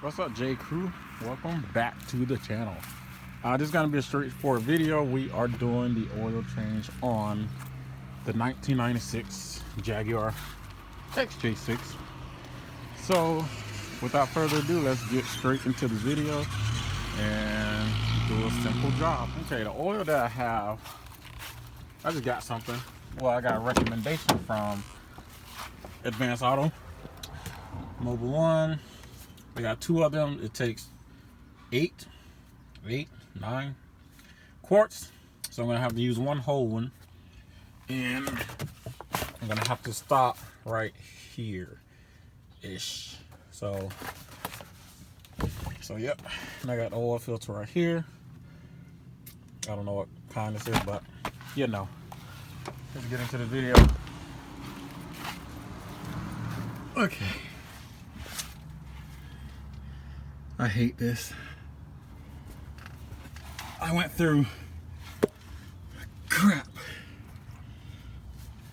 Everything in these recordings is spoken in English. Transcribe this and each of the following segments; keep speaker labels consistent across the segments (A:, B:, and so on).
A: What's up, J Crew? Welcome back to the channel. This is going to be a straightforward video. We are doing the oil change on the 1996 Jaguar xj6. So without further ado, let's get straight into the video and do a simple job. Okay, the oil that I have, I just got something. Well, I got a recommendation from Advanced Auto Mobile One. I got two of them. It takes 9 quarts. So I'm gonna have to use one whole one, and I'm gonna have to stop right here ish. So yep. And I got the oil filter right here. I don't know what kind this is, but you know. Let's get into the video. Okay. I hate this. I went through crap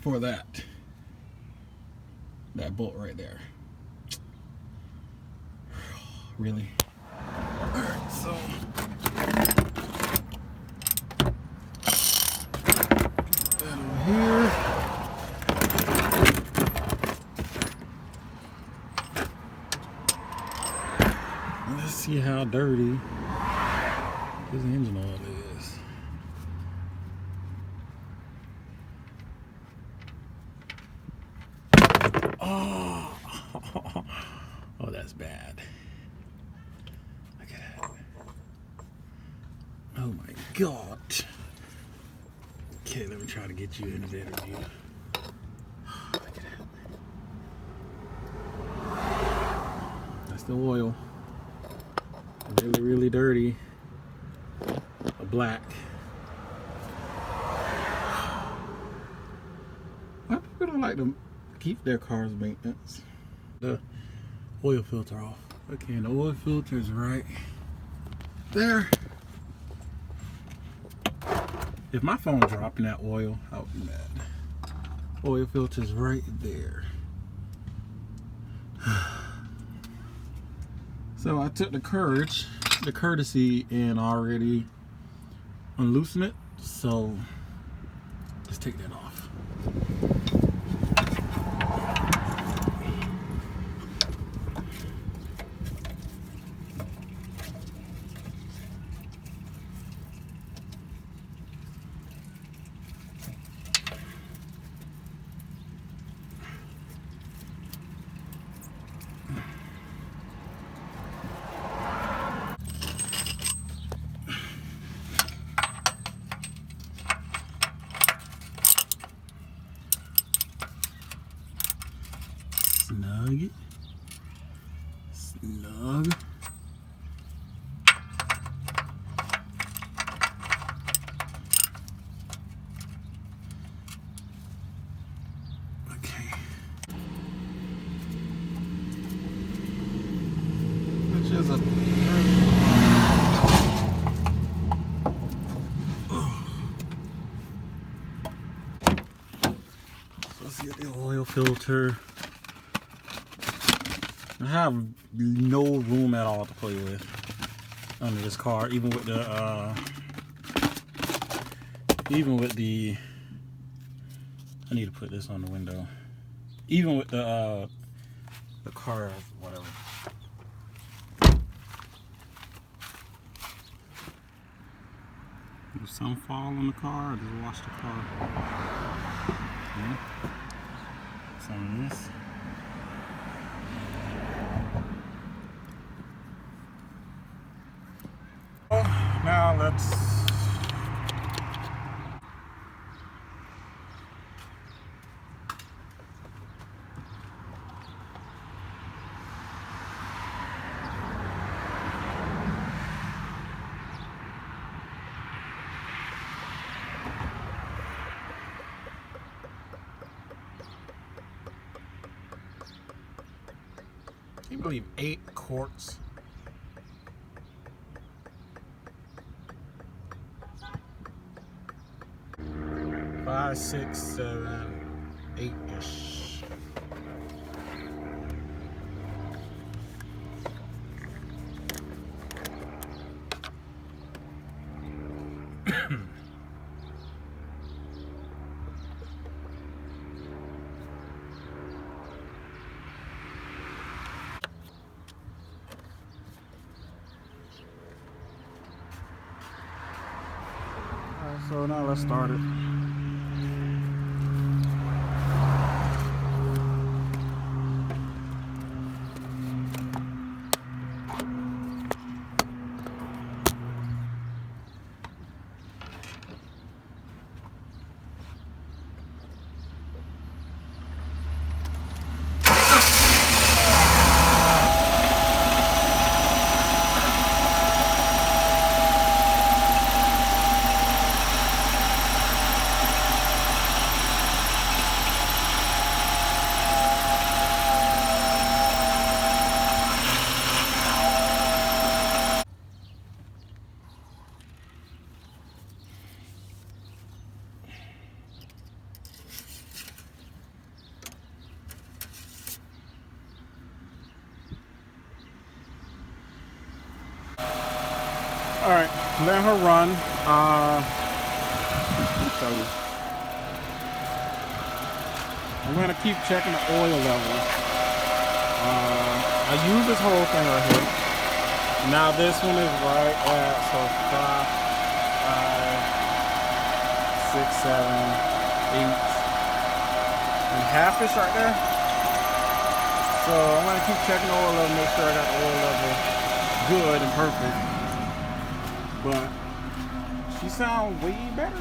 A: for that bolt right there. Really? Alright, so that over here. Let's see how dirty this engine oil is. Oh, oh, that's bad. Look at that. Oh my God. Okay, let me try to get you in a better view. Look at that. That's the oil. Really, really dirty. Black. Why people don't like to keep their cars maintenance? The oil filter off. Okay, and the oil filter is right there. If my phone dropped in that oil, I would be mad. Oil filter is right there. So I took the courtesy, and already unloosen it. So let's take that off. Snug it. Snug. Okay. Which is a so let's get the oil filter. I have no room at all to play with under this car, even with the I need to put this on the window. Even with the car, whatever. Did some fall on the car, or just wash the car? Okay. Some of this. Now let's can you believe 8 quarts? Five, 6, 7, 8-ish. So now let's start it. All right, let her run. Let me show you. I'm gonna keep checking the oil level. I use this whole thing right here. Now this one is right at 5, 6, 7, 8, and half-ish right there. So I'm gonna keep checking the oil level, make sure I got the oil level good and perfect. But she sounds way better.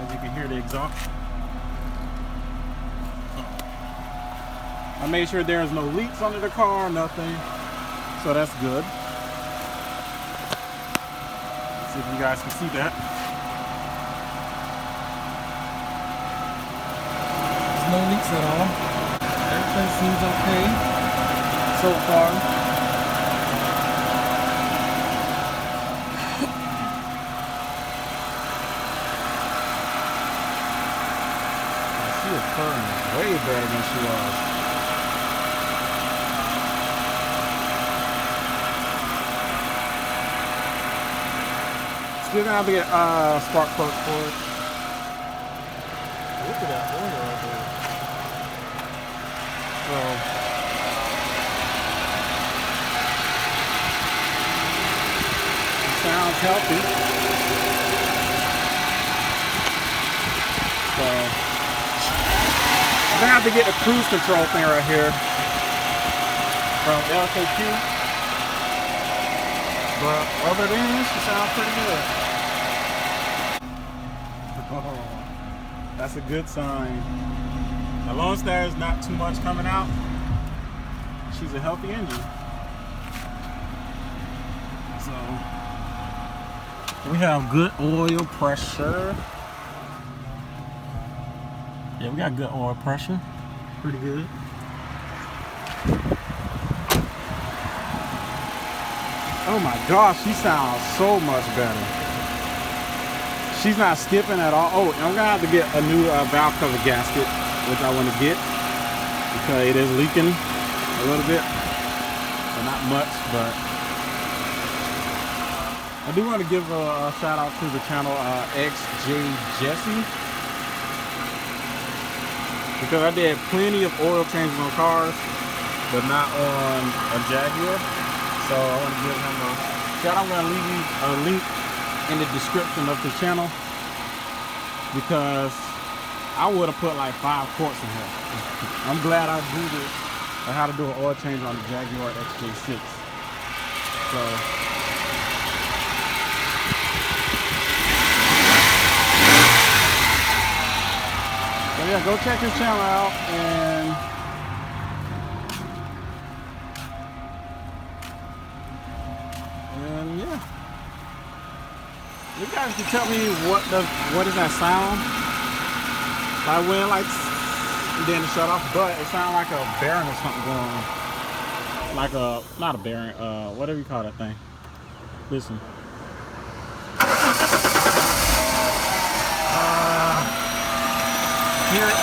A: As you can hear the exhaust. I made sure there's no leaks under the car, nothing. So that's good. Let's see if you guys can see that. There's no leaks at all. Everything seems okay so far. She is purring way better than she was. Still gonna have to get spark plug for it. Look at that oil right there. So it sounds healthy. So I'm gonna have to get the cruise control thing right here from LKQ. But other than this, it sounds pretty good. Oh, that's a good sign. As long as there's not too much coming out, she's a healthy engine. So we have good oil pressure. Yeah, we got good oil pressure. Pretty good. Oh my gosh, she sounds so much better. She's not skipping at all. Oh, I'm gonna have to get a new valve cover gasket, which I want to get because it is leaking a little bit. So not much, but I do want to give a shout out to the channel xj6 because I did plenty of oil changes on cars, but not on a Jaguar. So I want to give him a shout out. I'm going to leave you a link in the description of the channel because I would have put like 5 quarts in here. I'm glad I Googled how to do an oil change on the Jaguar xj6. So yeah, go check his channel out and yeah. You guys can tell me what is that sound? I went like then it shut off, but it sounded like a bearing or something going on. Like a not a bearing, whatever you call that thing. Listen. Hear it?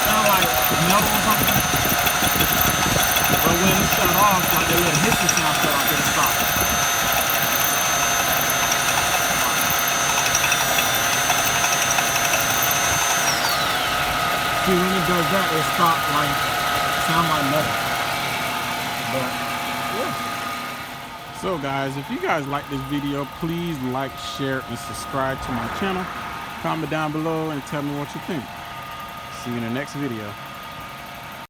A: Sound like metal or something. But when it shut off, like the little hissing sound shut off, it stopped. as that, it stopped like sound like metal. But yeah. So guys, if you guys like this video, please like, share, and subscribe to my channel. Comment down below and tell me what you think. See you in the next video.